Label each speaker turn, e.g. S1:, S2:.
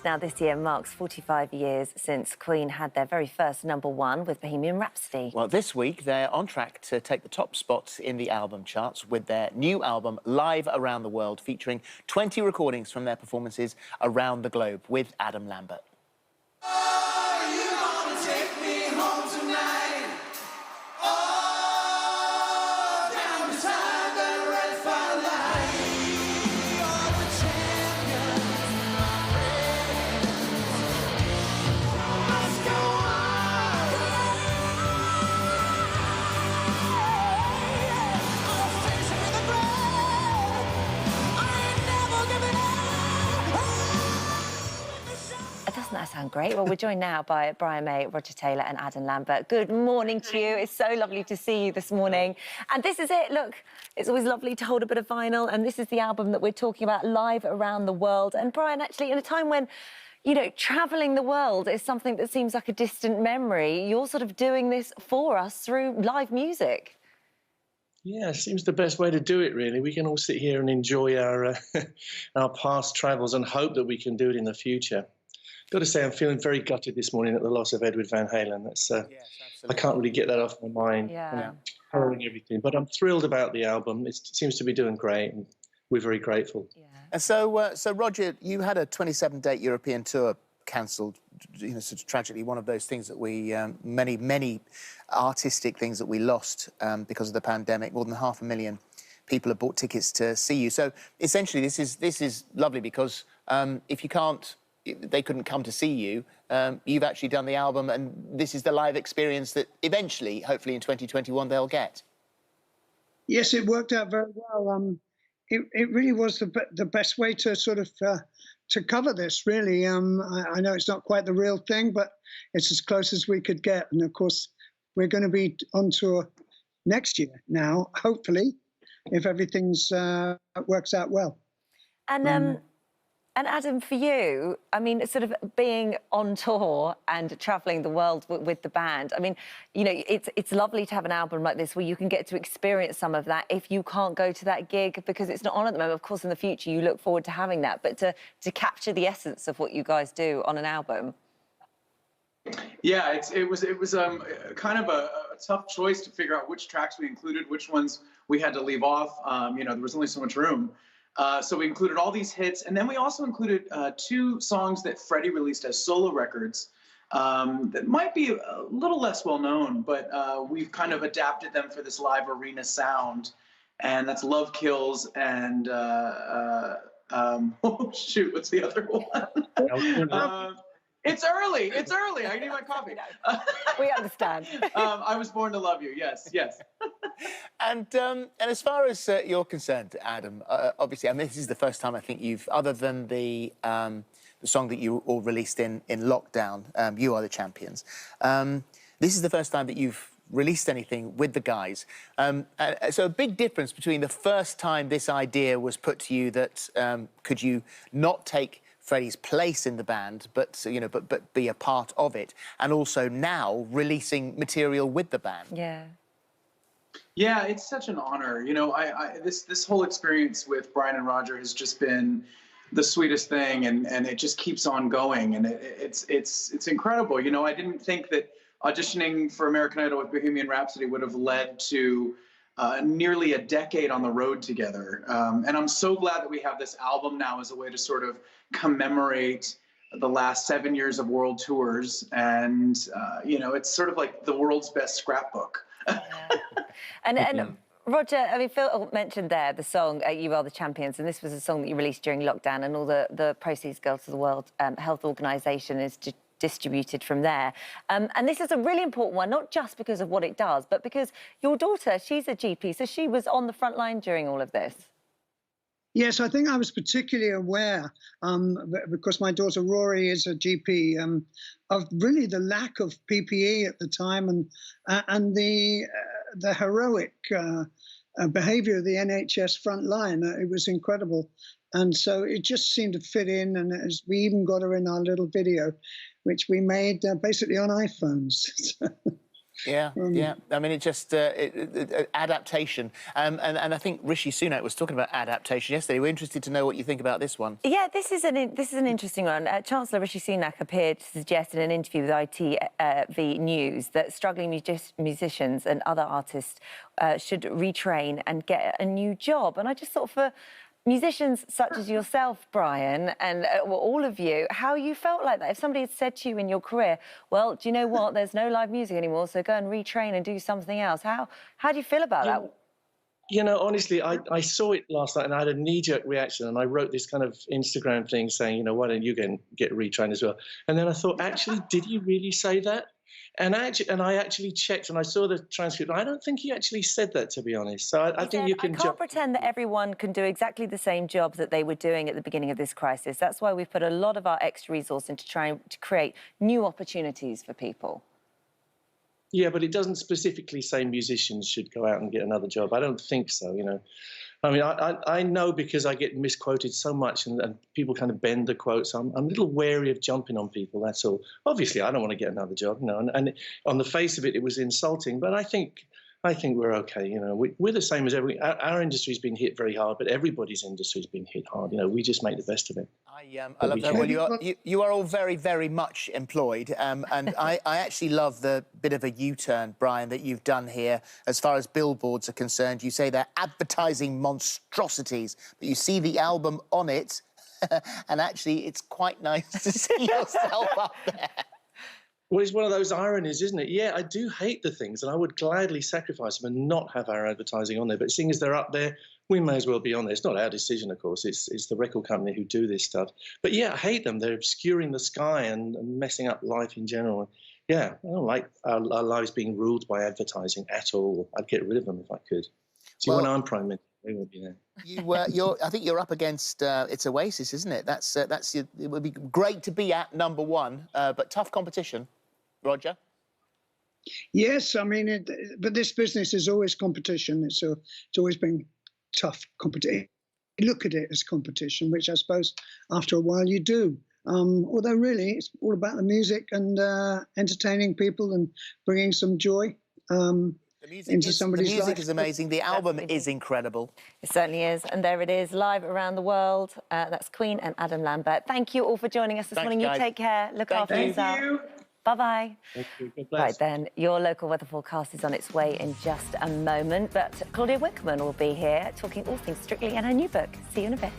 S1: Now, this year marks 45 years since Queen had their very first #1 with Bohemian Rhapsody.
S2: Well, this week they're on track to take the top spots in the album charts with their new album, Live Around the World, featuring 20 recordings from their performances around the globe with Adam Lambert.
S1: Doesn't that sound great? Well, we're joined now by Brian May, Roger Taylor and Adam Lambert. Good morning to you. It's so lovely to see you this morning. And this is it. Look, it's always lovely to hold a bit of vinyl. And this is the album that we're talking about, Live Around the World. And Brian, actually, in a time when, you know, travelling the world is something that seems like a distant memory, you're sort of doing this for us through live music.
S3: Yeah, it seems the best way to do it, really. We can all sit here and enjoy our our past travels and hope that we can do it in the future. Got to say, I'm feeling very gutted this morning at the loss of Edward Van Halen. That's
S2: Yes,
S3: I can't really get that off my mind.
S1: Yeah.
S3: Following everything, but I'm thrilled about the album. It seems to be doing great, and we're very grateful.
S1: Yeah.
S2: And so Roger, you had a 27-date European tour cancelled, you know, sort of tragically, one of those things that we, many artistic things that we lost because of the pandemic. More than 500,000 people have bought tickets to see you. So essentially, this is lovely because if you can't, they couldn't come to see you, you've actually done the album, and this is the live experience that eventually, hopefully in 2021, they'll get.
S4: Yes, it worked out very well. It really was the best way to sort of to cover this, really. I know it's not quite the real thing, but it's as close as we could get. And of course, we're going to be on tour next year now, hopefully, if everything's works out well.
S1: And Adam, for you, I mean, sort of being on tour and travelling the world with the band, I mean, you know, it's lovely to have an album like this where you can get to experience some of that if you can't go to that gig because it's not on at the moment. Of course, in the future, you look forward to having that, but to capture the essence of what you guys do on an album.
S5: Yeah, it was kind of a tough choice to figure out which tracks we included, which ones we had to leave off. You know, there was only so much room. So we included all these hits, and then we also included 2 songs that Freddie released as solo records that might be a little less well known, but we've kind of adapted them for this live arena sound, and that's Love Kills and oh shoot, what's the other one? It's early. I need my coffee.
S1: We understand.
S5: I was born to love you. Yes.
S2: And as far as you're concerned, Adam, obviously, I mean, this is the first time I think you've, other than the song that you all released in lockdown, You Are the Champions. This is the first time that you've released anything with the guys. So a big difference between the first time this idea was put to you that could you not take Freddie's place in the band, but you know, but be a part of it, and also now releasing material with the band.
S5: Yeah, it's such an honor. You know, this whole experience with Brian and Roger has just been the sweetest thing, and it just keeps on going, and it's incredible. You know, I didn't think that auditioning for American Idol with Bohemian Rhapsody would have led to nearly a decade on the road together. And I'm so glad that we have this album now as a way to sort of commemorate the last 7 years of world tours. And, you know, it's sort of like the world's best scrapbook.
S1: And Roger, I mean, Phil mentioned there the song You Are the Champions, and this was a song that you released during lockdown, and all the proceeds go to the World Health Organization is distributed from there. And this is a really important one, not just because of what it does, but because your daughter, she's a GP, so she was on the front line during all of this.
S4: Yes, I think I was particularly aware, because my daughter Rory is a GP, of really the lack of PPE at the time, and the heroic behaviour of the NHS front line. It was incredible, and so it just seemed to fit in. And we even got her in our little video, which we made basically on iPhones.
S2: Yeah, yeah. I mean, it just adaptation, and I think Rishi Sunak was talking about adaptation yesterday. We're interested to know what you think about this one.
S1: Yeah, this is an interesting one. Chancellor Rishi Sunak appeared to suggest in an interview with ITV News that struggling musicians and other artists should retrain and get a new job. And I just thought, for musicians such as yourself, Brian, and all of you, how you felt like that. If somebody had said to you in your career, well, do you know what, there's no live music anymore, so go and retrain and do something else. How do you feel about that?
S3: You know, honestly, I saw it last night and I had a knee-jerk reaction, and I wrote this kind of Instagram thing saying, you know, why don't you get retrained as well? And then I thought, actually, did he really say that? And I actually checked and I saw the transcript. I don't think he actually said that, to be honest. So I think you can.
S1: I can't pretend that everyone can do exactly the same job that they were doing at the beginning of this crisis. That's why we've put a lot of our extra resource into trying to create new opportunities for people.
S3: Yeah, but it doesn't specifically say musicians should go out and get another job. I don't think so, you know. I mean, I know, because I get misquoted so much and people kind of bend the quotes. I'm a little wary of jumping on people, that's all. Obviously, I don't want to get another job, you know, and on the face of it, it was insulting. But I think we're okay, you know. We're the same as our industry's been hit very hard, but everybody's industry's been hit hard. You know, we just make the best of it.
S2: I love that. Well, you are all very, very much employed, and I actually love the bit of a U-turn, Brian, that you've done here as far as billboards are concerned. You say they're advertising monstrosities, but you see the album on it, and actually it's quite nice to see yourself up there.
S3: Well, it's one of those ironies, isn't it? Yeah, I do hate the things, and I would gladly sacrifice them and not have our advertising on there. But seeing as they're up there, we may as well be on there. It's not our decision, of course. It's the record company who do this stuff. But yeah, I hate them. They're obscuring the sky and messing up life in general. Yeah, I don't like our lives being ruled by advertising at all. I'd get rid of them if I could. See, when I'm Prime Minister, they won't be there.
S2: I think you're up against it's Oasis, isn't it? It would be great to be at #1, but tough competition. Roger?
S4: Yes, I mean, but this business is always competition. It's always been tough competition. You look at it as competition, which I suppose after a while you do. Although really, it's all about the music and entertaining people and bringing some joy into somebody's life.
S2: The music is amazing. The album is incredible.
S1: It certainly is. And there it is, live around the world. That's Queen and Adam Lambert. Thank you all for joining us this morning.
S2: Guys.
S1: You take care. Look after yourself.
S5: Thank you.
S1: Bye-bye.
S3: Thank you. God bless.
S1: Right then, your local weather forecast is on its way in just a moment, but Claudia Wickman will be here talking all things Strictly and her new book. See you in a bit.